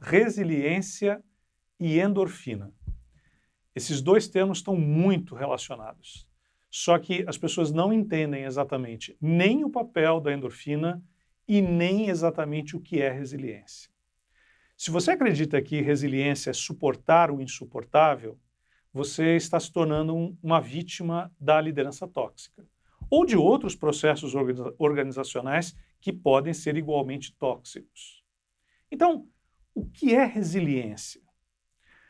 resiliência e endorfina. Esses dois termos estão muito relacionados. Só que as pessoas não entendem exatamente nem o papel da endorfina e nem exatamente o que é resiliência. Se você acredita que resiliência é suportar o insuportável, você está se tornando uma vítima da liderança tóxica ou de outros processos organizacionais que podem ser igualmente tóxicos. Então, o que é resiliência?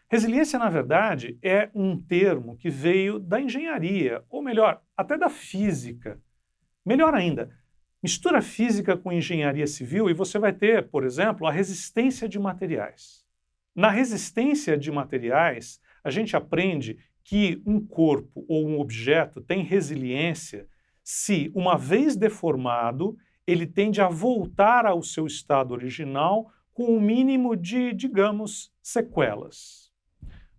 Resiliência, na verdade, é um termo que veio da engenharia, ou melhor, até da física. Melhor ainda, mistura física com engenharia civil e você vai ter, por exemplo, a resistência de materiais. Na resistência de materiais, a gente aprende que um corpo ou um objeto tem resiliência se, uma vez deformado, ele tende a voltar ao seu estado original com o mínimo de, digamos, sequelas.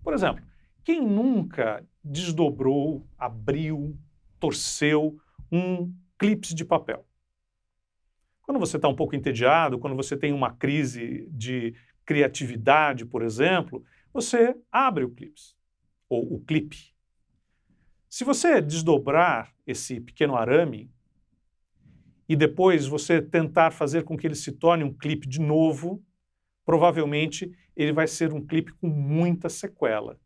Por exemplo, quem nunca desdobrou, abriu, torceu um clipe de papel? Quando você está um pouco entediado, quando você tem uma crise de criatividade, por exemplo, você abre o clipe, ou o clipe. Se você desdobrar esse pequeno arame e depois você tentar fazer com que ele se torne um clipe de novo, provavelmente ele vai ser um clipe com muita sequela.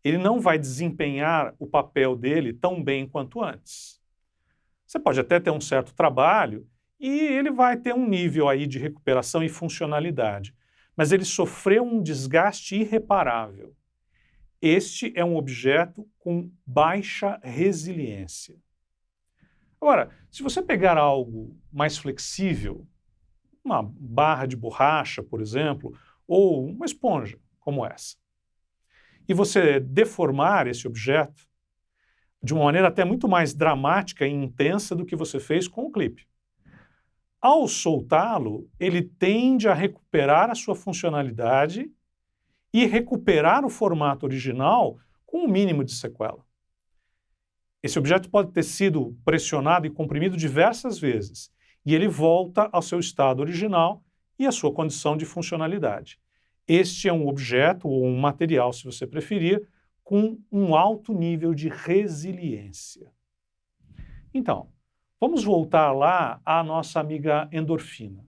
Ele não vai desempenhar o papel dele tão bem quanto antes. Você pode até ter um certo trabalho e ele vai ter um nível aí de recuperação e funcionalidade, mas ele sofreu um desgaste irreparável. Este é um objeto com baixa resiliência. Agora, se você pegar algo mais flexível, uma barra de borracha, por exemplo, ou uma esponja, como essa, e você deformar esse objeto de uma maneira até muito mais dramática e intensa do que você fez com o clipe. Ao soltá-lo, ele tende a recuperar a sua funcionalidade e recuperar o formato original com o mínimo de sequela. Esse objeto pode ter sido pressionado e comprimido diversas vezes, e ele volta ao seu estado original e à sua condição de funcionalidade. Este é um objeto, ou um material, se você preferir, com um alto nível de resiliência. Então, vamos voltar lá à nossa amiga endorfina.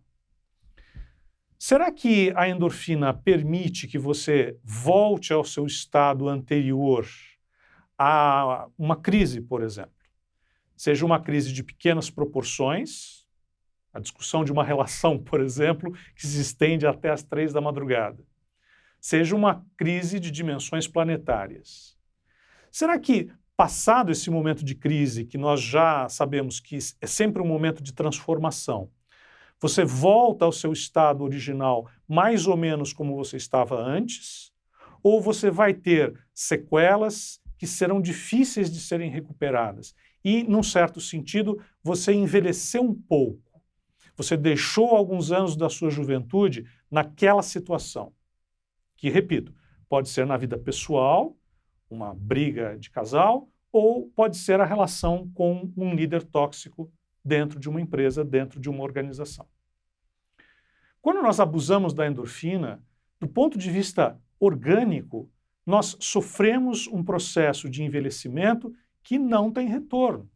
Será que a endorfina permite que você volte ao seu estado anterior a uma crise, por exemplo? Seja uma crise de pequenas proporções, a discussão de uma relação, por exemplo, que se estende até às 3 da madrugada. Seja uma crise de dimensões planetárias. Será que, passado esse momento de crise, que nós já sabemos que é sempre um momento de transformação, você volta ao seu estado original mais ou menos como você estava antes? Ou você vai ter sequelas que serão difíceis de serem recuperadas? E, num certo sentido, você envelheceu um pouco. Você deixou alguns anos da sua juventude naquela situação. Que, repito, pode ser na vida pessoal, uma briga de casal, ou pode ser a relação com um líder tóxico dentro de uma empresa, dentro de uma organização. Quando nós abusamos da endorfina, do ponto de vista orgânico, nós sofremos um processo de envelhecimento que não tem retorno.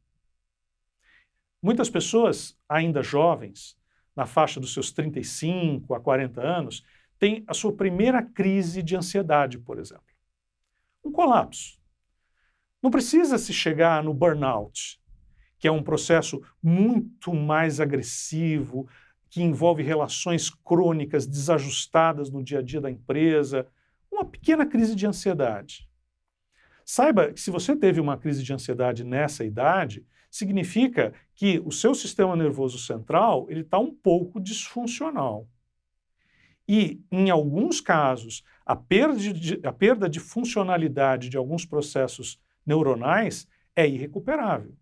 Muitas pessoas, ainda jovens, na faixa dos seus 35 a 40 anos, têm a sua primeira crise de ansiedade, por exemplo. Um colapso. Não precisa se chegar no burnout, que é um processo muito mais agressivo, que envolve relações crônicas desajustadas no dia a dia da empresa, uma pequena crise de ansiedade. Saiba que se você teve uma crise de ansiedade nessa idade, significa que o seu sistema nervoso central ele está um pouco disfuncional. E, em alguns casos, a perda de funcionalidade de alguns processos neuronais é irrecuperável.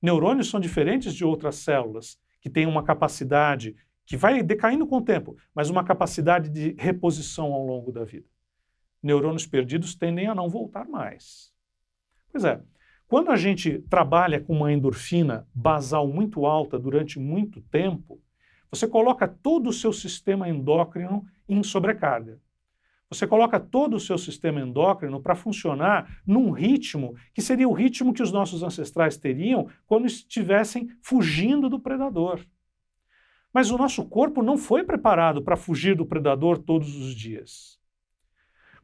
Neurônios são diferentes de outras células, que têm uma capacidade que vai decaindo com o tempo, mas uma capacidade de reposição ao longo da vida. Neurônios perdidos tendem a não voltar mais. Pois é, quando a gente trabalha com uma endorfina basal muito alta durante muito tempo, Você coloca todo o seu sistema endócrino em sobrecarga. Você coloca todo o seu sistema endócrino para funcionar num ritmo que seria o ritmo que os nossos ancestrais teriam quando estivessem fugindo do predador. Mas o nosso corpo não foi preparado para fugir do predador todos os dias.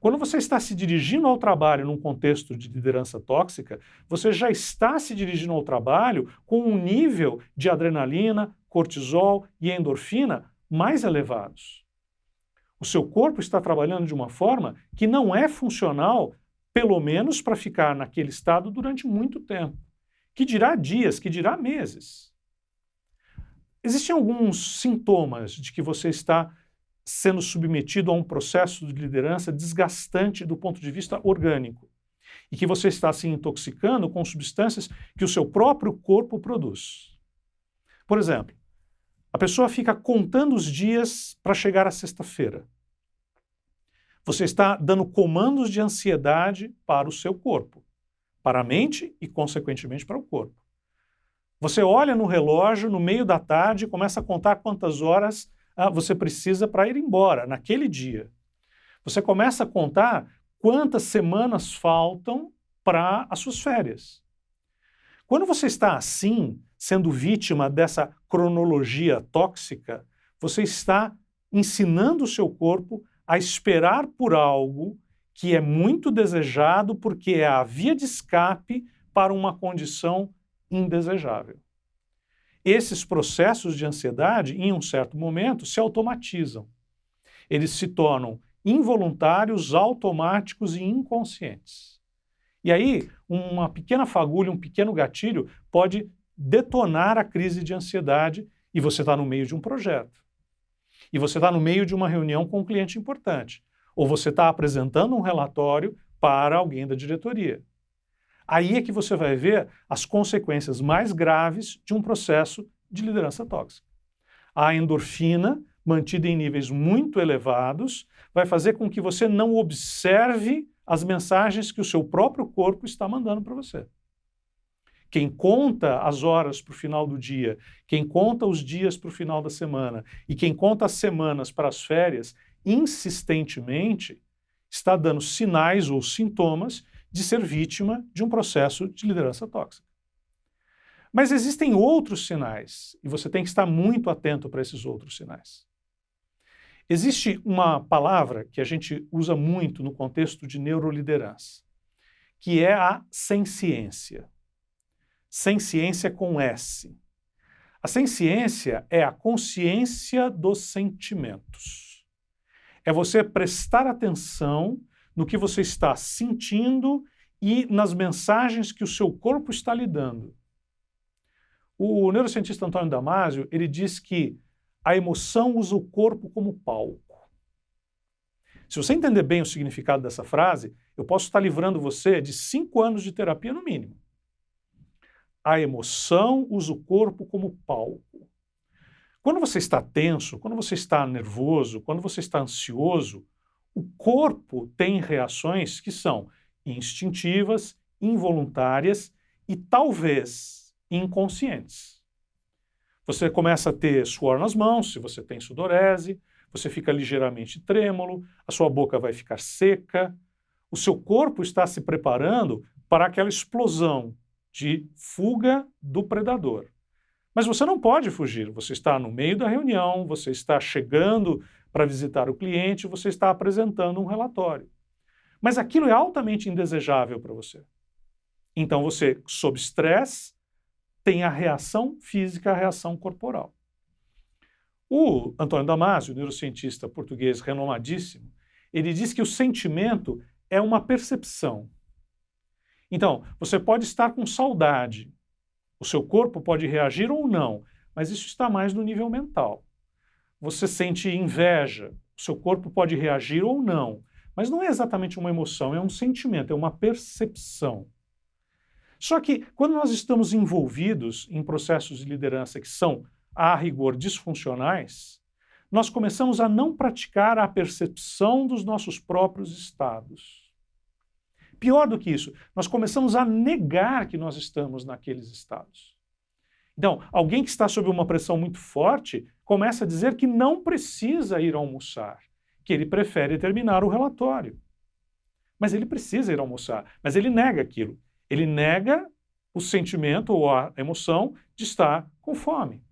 Quando você está se dirigindo ao trabalho num contexto de liderança tóxica, você já está se dirigindo ao trabalho com um nível de adrenalina, cortisol e endorfina mais elevados. O seu corpo está trabalhando de uma forma que não é funcional, pelo menos para ficar naquele estado durante muito tempo. Que dirá dias, que dirá meses. Existem alguns sintomas de que você está sendo submetido a um processo de liderança desgastante do ponto de vista orgânico e que você está se intoxicando com substâncias que o seu próprio corpo produz. Por exemplo, a pessoa fica contando os dias para chegar à sexta-feira. Você está dando comandos de ansiedade para o seu corpo, para a mente e, consequentemente, para o corpo. Você olha no relógio no meio da tarde e começa a contar quantas horas você precisa para ir embora naquele dia. Você começa a contar quantas semanas faltam para as suas férias. Quando você está assim, sendo vítima dessa cronologia tóxica, você está ensinando o seu corpo a esperar por algo que é muito desejado porque é a via de escape para uma condição indesejável. Esses processos de ansiedade, em um certo momento, se automatizam. Eles se tornam involuntários, automáticos e inconscientes. E aí, uma pequena fagulha, um pequeno gatilho pode detonar a crise de ansiedade e você está no meio de um projeto. E você está no meio de uma reunião com um cliente importante. Ou você está apresentando um relatório para alguém da diretoria. Aí é que você vai ver as consequências mais graves de um processo de liderança tóxica. A endorfina, mantida em níveis muito elevados, vai fazer com que você não observe as mensagens que o seu próprio corpo está mandando para você. Quem conta as horas para o final do dia, quem conta os dias para o final da semana e quem conta as semanas para as férias, insistentemente está dando sinais ou sintomas de ser vítima de um processo de liderança tóxica. Mas existem outros sinais, e você tem que estar muito atento para esses outros sinais. Existe uma palavra que a gente usa muito no contexto de neuroliderança, que é a senciência. Senciência com S. A senciência é a consciência dos sentimentos. É você prestar atenção no que você está sentindo e nas mensagens que o seu corpo está lhe dando. O neurocientista Antônio Damasio, ele diz que a emoção usa o corpo como palco. Se você entender bem o significado dessa frase, eu posso estar livrando você de 5 anos de terapia no mínimo. A emoção usa o corpo como palco. Quando você está tenso, quando você está nervoso, quando você está ansioso, o corpo tem reações que são instintivas, involuntárias e talvez inconscientes. Você começa a ter suor nas mãos, se você tem sudorese, você fica ligeiramente trêmulo, a sua boca vai ficar seca. O seu corpo está se preparando para aquela explosão de fuga do predador. Mas você não pode fugir, você está no meio da reunião, você está chegando para visitar o cliente, você está apresentando um relatório. Mas aquilo é altamente indesejável para você. Então você, sob estresse, tem a reação física, a reação corporal. O Antônio Damasio, neurocientista português renomadíssimo, ele diz que o sentimento é uma percepção. Então, você pode estar com saudade, o seu corpo pode reagir ou não, mas isso está mais no nível mental. Você sente inveja, o seu corpo pode reagir ou não, mas não é exatamente uma emoção, é um sentimento, é uma percepção. Só que quando nós estamos envolvidos em processos de liderança que são, a rigor, disfuncionais, nós começamos a não praticar a percepção dos nossos próprios estados. Pior do que isso, nós começamos a negar que nós estamos naqueles estados. Então, alguém que está sob uma pressão muito forte começa a dizer que não precisa ir almoçar, que ele prefere terminar o relatório. Mas ele precisa ir almoçar, mas ele nega aquilo. Ele nega o sentimento ou a emoção de estar com fome.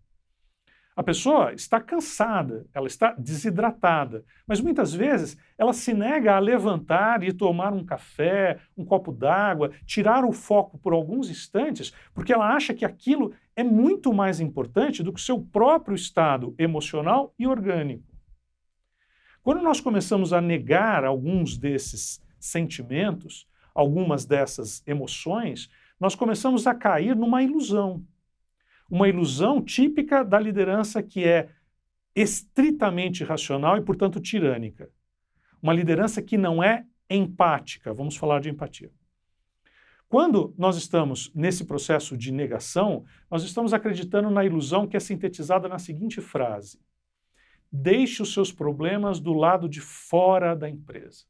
A pessoa está cansada, ela está desidratada, mas muitas vezes ela se nega a levantar e tomar um café, um copo d'água, tirar o foco por alguns instantes, porque ela acha que aquilo é muito mais importante do que o seu próprio estado emocional e orgânico. Quando nós começamos a negar alguns desses sentimentos, algumas dessas emoções, nós começamos a cair numa ilusão. Uma ilusão típica da liderança que é estritamente racional e, portanto, tirânica. Uma liderança que não é empática. Vamos falar de empatia. Quando nós estamos nesse processo de negação, nós estamos acreditando na ilusão que é sintetizada na seguinte frase: deixe os seus problemas do lado de fora da empresa.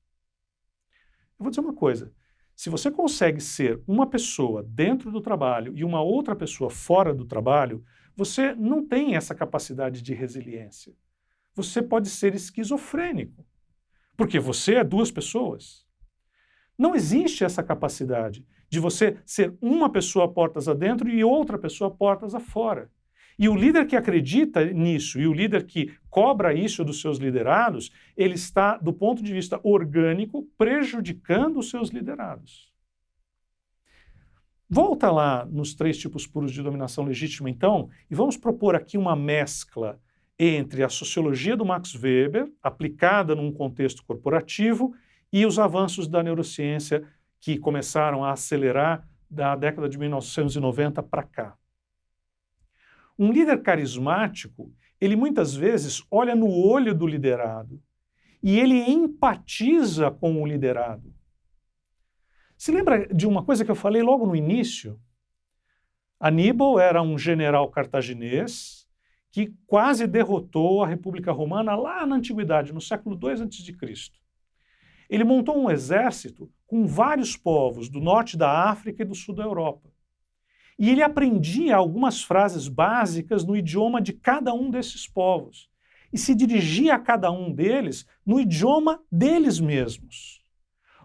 Eu vou dizer uma coisa. Se você consegue ser uma pessoa dentro do trabalho e uma outra pessoa fora do trabalho, você não tem essa capacidade de resiliência. Você pode ser esquizofrênico, porque você é duas pessoas. Não existe essa capacidade de você ser uma pessoa portas adentro e outra pessoa portas afora. E o líder que acredita nisso e o líder que cobra isso dos seus liderados, ele está, do ponto de vista orgânico, prejudicando os seus liderados. Volta lá nos 3 tipos puros de dominação legítima, então, e vamos propor aqui uma mescla entre a sociologia do Max Weber, aplicada num contexto corporativo, e os avanços da neurociência que começaram a acelerar da década de 1990 para cá. Um líder carismático, ele muitas vezes olha no olho do liderado e ele empatiza com o liderado. Se lembra de uma coisa que eu falei logo no início? Aníbal era um general cartaginês que quase derrotou a República Romana lá na Antiguidade, no século II a.C. Ele montou um exército com vários povos do norte da África e do sul da Europa. E ele aprendia algumas frases básicas no idioma de cada um desses povos. E se dirigia a cada um deles no idioma deles mesmos.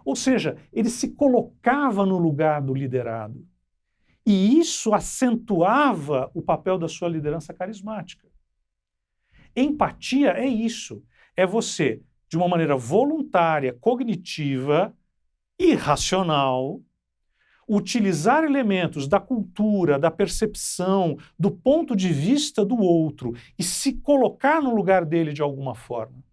Ou seja, ele se colocava no lugar do liderado. E isso acentuava o papel da sua liderança carismática. Empatia é isso. É você, de uma maneira voluntária, cognitiva e racional, utilizar elementos da cultura, da percepção, do ponto de vista do outro e se colocar no lugar dele de alguma forma.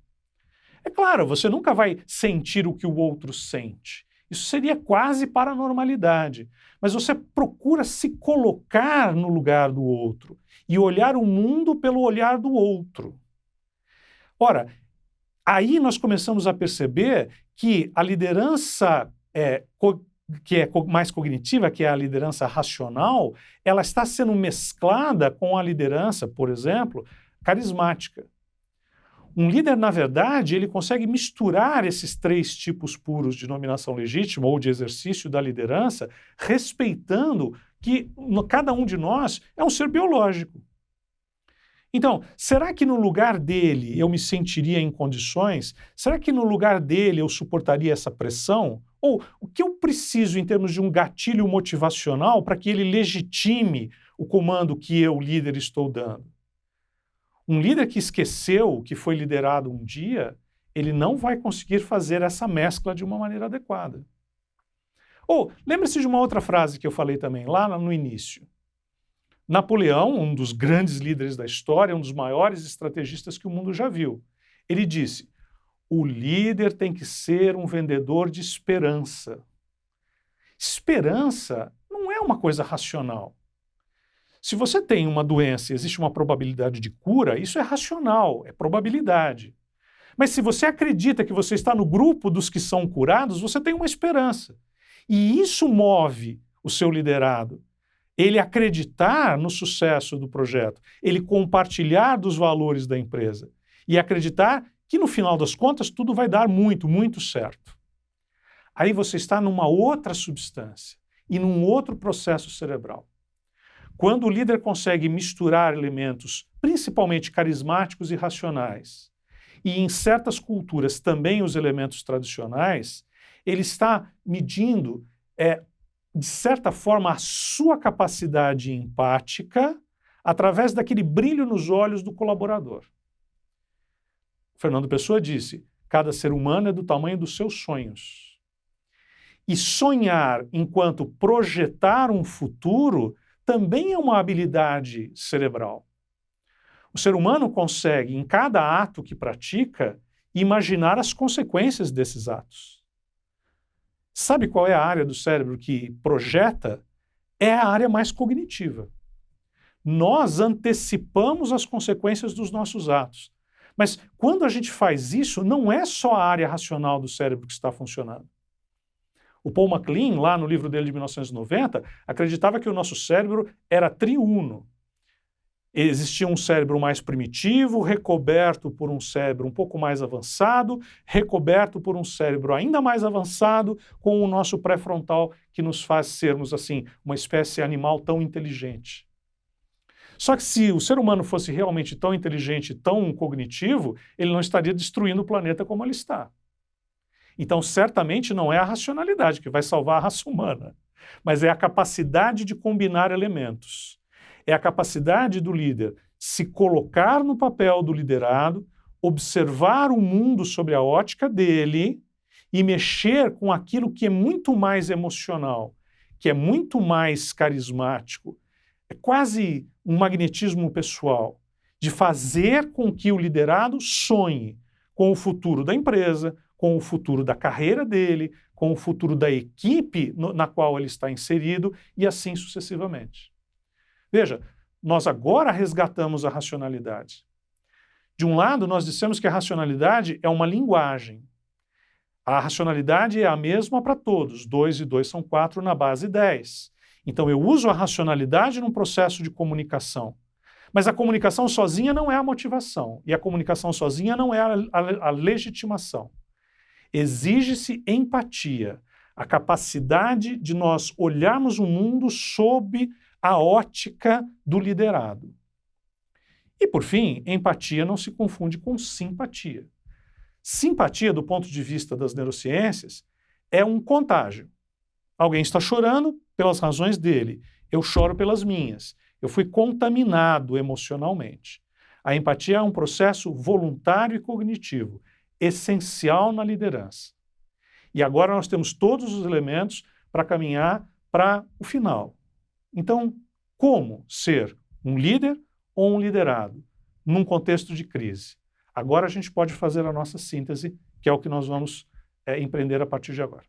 É claro, você nunca vai sentir o que o outro sente. Isso seria quase paranormalidade. Mas você procura se colocar no lugar do outro e olhar o mundo pelo olhar do outro. Ora, aí nós começamos a perceber que a liderança que é mais cognitiva, que é a liderança racional, ela está sendo mesclada com a liderança, por exemplo, carismática. Um líder, na verdade, ele consegue misturar esses 3 tipos puros de dominação legítima ou de exercício da liderança, respeitando que cada um de nós é um ser biológico. Então, será que no lugar dele eu me sentiria em condições? Será que no lugar dele eu suportaria essa pressão? Ou o que eu preciso em termos de um gatilho motivacional para que ele legitime o comando que eu, líder, estou dando? Um líder que esqueceu que foi liderado um dia, ele não vai conseguir fazer essa mescla de uma maneira adequada. Ou, lembre-se de uma outra frase que eu falei também lá no início. Napoleão, um dos grandes líderes da história, um dos maiores estrategistas que o mundo já viu, ele disse: o líder tem que ser um vendedor de esperança. Esperança não é uma coisa racional. Se você tem uma doença e existe uma probabilidade de cura, isso é racional, é probabilidade. Mas se você acredita que você está no grupo dos que são curados, você tem uma esperança. E isso move o seu liderado. Ele acreditar no sucesso do projeto, ele compartilhar dos valores da empresa e acreditar que no final das contas tudo vai dar muito, muito certo. Aí você está numa outra substância e num outro processo cerebral. Quando o líder consegue misturar elementos, principalmente carismáticos e racionais, e em certas culturas também os elementos tradicionais, ele está medindo, de certa forma, a sua capacidade empática através daquele brilho nos olhos do colaborador. Fernando Pessoa disse, cada ser humano é do tamanho dos seus sonhos. E sonhar enquanto projetar um futuro também é uma habilidade cerebral. O ser humano consegue, em cada ato que pratica, imaginar as consequências desses atos. Sabe qual é a área do cérebro que projeta? É a área mais cognitiva. Nós antecipamos as consequências dos nossos atos. Mas quando a gente faz isso, não é só a área racional do cérebro que está funcionando. O Paul MacLean, lá no livro dele de 1990, acreditava que o nosso cérebro era triuno. Existia um cérebro mais primitivo, recoberto por um cérebro um pouco mais avançado, recoberto por um cérebro ainda mais avançado, com o nosso pré-frontal que nos faz sermos, assim, uma espécie animal tão inteligente. Só que se o ser humano fosse realmente tão inteligente, tão cognitivo, ele não estaria destruindo o planeta como ele está. Então, certamente não é a racionalidade que vai salvar a raça humana, mas é a capacidade de combinar elementos. É a capacidade do líder se colocar no papel do liderado, observar o mundo sob a ótica dele e mexer com aquilo que é muito mais emocional, que é muito mais carismático. É quase um magnetismo pessoal, de fazer com que o liderado sonhe com o futuro da empresa, com o futuro da carreira dele, com o futuro da equipe na qual ele está inserido e assim sucessivamente. Veja, nós agora resgatamos a racionalidade. De um lado, nós dissemos que a racionalidade é uma linguagem. A racionalidade é a mesma para todos, 2 e 2 são 4 na base 10. Então eu uso a racionalidade num processo de comunicação. Mas a comunicação sozinha não é a motivação, e a comunicação sozinha não é a legitimação. Exige-se empatia, a capacidade de nós olharmos o mundo sob a ótica do liderado. E, por fim, empatia não se confunde com simpatia. Simpatia, do ponto de vista das neurociências, é um contágio. Alguém está chorando pelas razões dele, eu choro pelas minhas. Eu fui contaminado emocionalmente. A empatia é um processo voluntário e cognitivo, essencial na liderança. E agora nós temos todos os elementos para caminhar para o final. Então, como ser um líder ou um liderado num contexto de crise? Agora a gente pode fazer a nossa síntese, que é o que nós vamos empreender a partir de agora.